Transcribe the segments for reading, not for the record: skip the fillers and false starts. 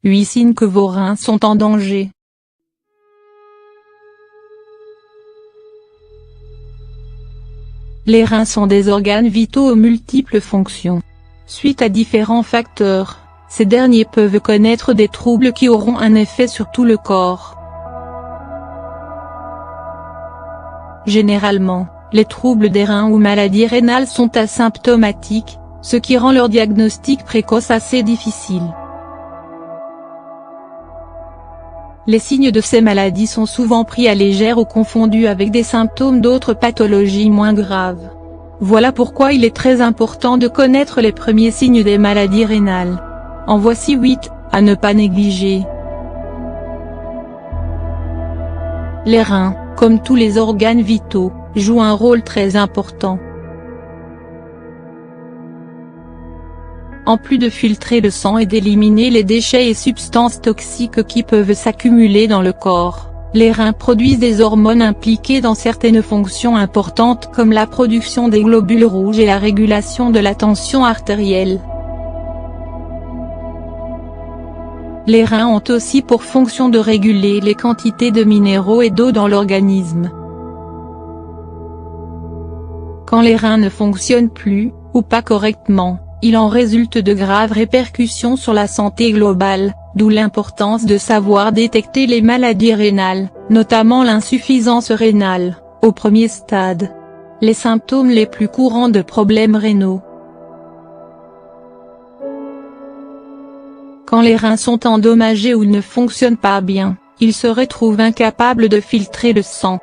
8 signes que vos reins sont en danger. Les reins sont des organes vitaux aux multiples fonctions. Suite à différents facteurs, ces derniers peuvent connaître des troubles qui auront un effet sur tout le corps. Généralement, les troubles des reins ou maladies rénales sont asymptomatiques, ce qui rend leur diagnostic précoce assez difficile. Les signes de ces maladies sont souvent pris à légère ou confondus avec des symptômes d'autres pathologies moins graves. Voilà pourquoi il est très important de connaître les premiers signes des maladies rénales. En voici 8, à ne pas négliger. Les reins, comme tous les organes vitaux, jouent un rôle très important. En plus de filtrer le sang et d'éliminer les déchets et substances toxiques qui peuvent s'accumuler dans le corps, les reins produisent des hormones impliquées dans certaines fonctions importantes comme la production des globules rouges et la régulation de la tension artérielle. Les reins ont aussi pour fonction de réguler les quantités de minéraux et d'eau dans l'organisme. Quand les reins ne fonctionnent plus, ou pas correctement, il en résulte de graves répercussions sur la santé globale, d'où l'importance de savoir détecter les maladies rénales, notamment l'insuffisance rénale, au premier stade. Les symptômes les plus courants de problèmes rénaux. Quand les reins sont endommagés ou ne fonctionnent pas bien, ils se retrouvent incapables de filtrer le sang.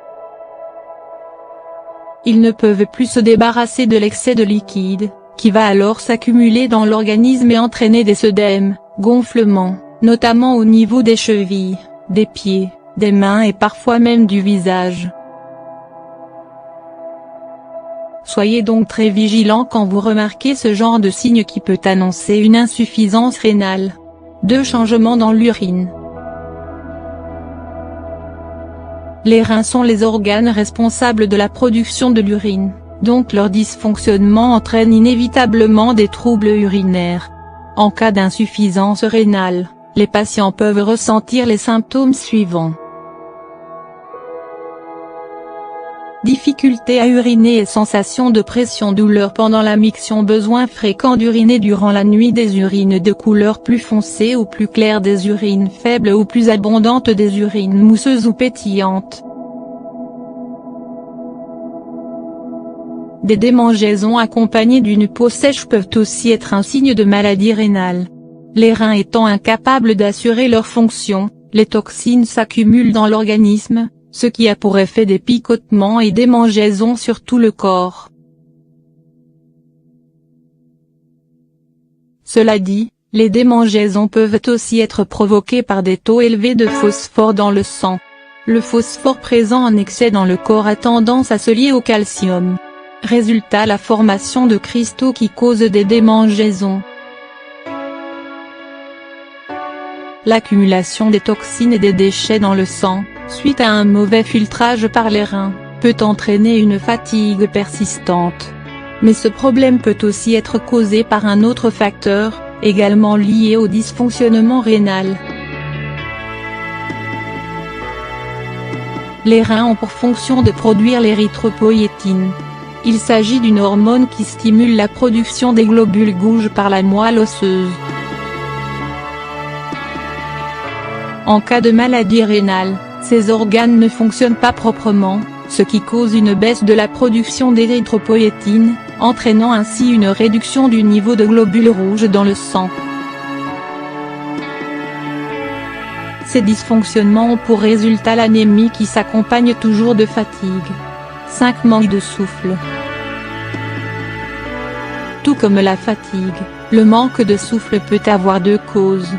Ils ne peuvent plus se débarrasser de l'excès de liquide, qui va alors s'accumuler dans l'organisme et entraîner des œdèmes, gonflements, notamment au niveau des chevilles, des pieds, des mains et parfois même du visage. Soyez donc très vigilants quand vous remarquez ce genre de signe qui peut annoncer une insuffisance rénale. 2 changements dans l'urine. Les reins sont les organes responsables de la production de l'urine, donc leur dysfonctionnement entraîne inévitablement des troubles urinaires. En cas d'insuffisance rénale, les patients peuvent ressentir les symptômes suivants. Difficulté à uriner et sensation de pression, douleur pendant la miction, besoin fréquent d'uriner durant la nuit, des urines de couleur plus foncée ou plus claire, des urines faibles ou plus abondantes, des urines mousseuses ou pétillantes. Des démangeaisons accompagnées d'une peau sèche peuvent aussi être un signe de maladie rénale. Les reins étant incapables d'assurer leur fonction, les toxines s'accumulent dans l'organisme, ce qui a pour effet des picotements et démangeaisons sur tout le corps. Cela dit, les démangeaisons peuvent aussi être provoquées par des taux élevés de phosphore dans le sang. Le phosphore présent en excès dans le corps a tendance à se lier au calcium. Résultat, la formation de cristaux qui causent des démangeaisons. L'accumulation des toxines et des déchets dans le sang, suite à un mauvais filtrage par les reins, peut entraîner une fatigue persistante. Mais ce problème peut aussi être causé par un autre facteur, également lié au dysfonctionnement rénal. Les reins ont pour fonction de produire l'érythropoïétine. Il s'agit d'une hormone qui stimule la production des globules rouges par la moelle osseuse. En cas de maladie rénale, ces organes ne fonctionnent pas proprement, ce qui cause une baisse de la production d'érythropoïétine, entraînant ainsi une réduction du niveau de globules rouges dans le sang. Ces dysfonctionnements ont pour résultat l'anémie qui s'accompagne toujours de fatigue. 5. Manque de souffle. Tout comme la fatigue, le manque de souffle peut avoir 2 causes.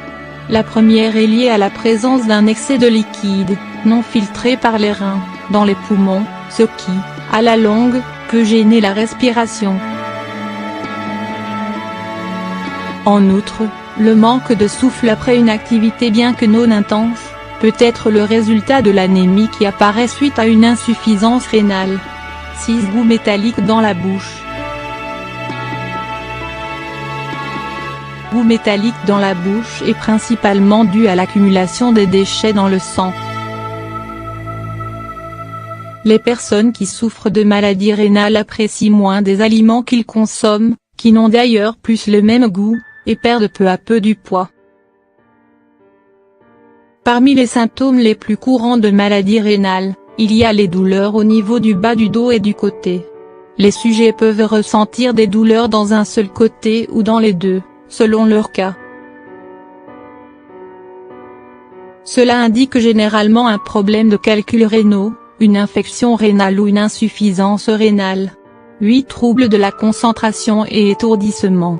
La première est liée à la présence d'un excès de liquide, non filtré par les reins, dans les poumons, ce qui, à la longue, peut gêner la respiration. En outre, le manque de souffle après une activité bien que non intense, peut être le résultat de l'anémie qui apparaît suite à une insuffisance rénale. 6. Goût métallique dans la bouche. goût métallique dans la bouche est principalement dû à l'accumulation des déchets dans le sang. Les personnes qui souffrent de maladies rénales apprécient moins des aliments qu'ils consomment, qui n'ont d'ailleurs plus le même goût, et perdent peu à peu du poids. Parmi les symptômes les plus courants de maladies rénales, il y a les douleurs au niveau du bas du dos et du côté. Les sujets peuvent ressentir des douleurs dans un seul côté ou dans les deux, selon leur cas. Cela indique généralement un problème de calculs rénaux, une infection rénale ou une insuffisance rénale. 8 Troubles de la concentration et étourdissement.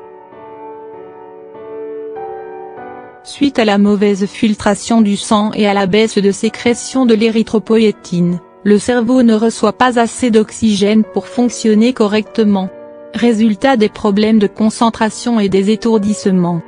Suite à la mauvaise filtration du sang et à la baisse de sécrétion de l'érythropoïétine, le cerveau ne reçoit pas assez d'oxygène pour fonctionner correctement. Résultat des problèmes de concentration et des étourdissements.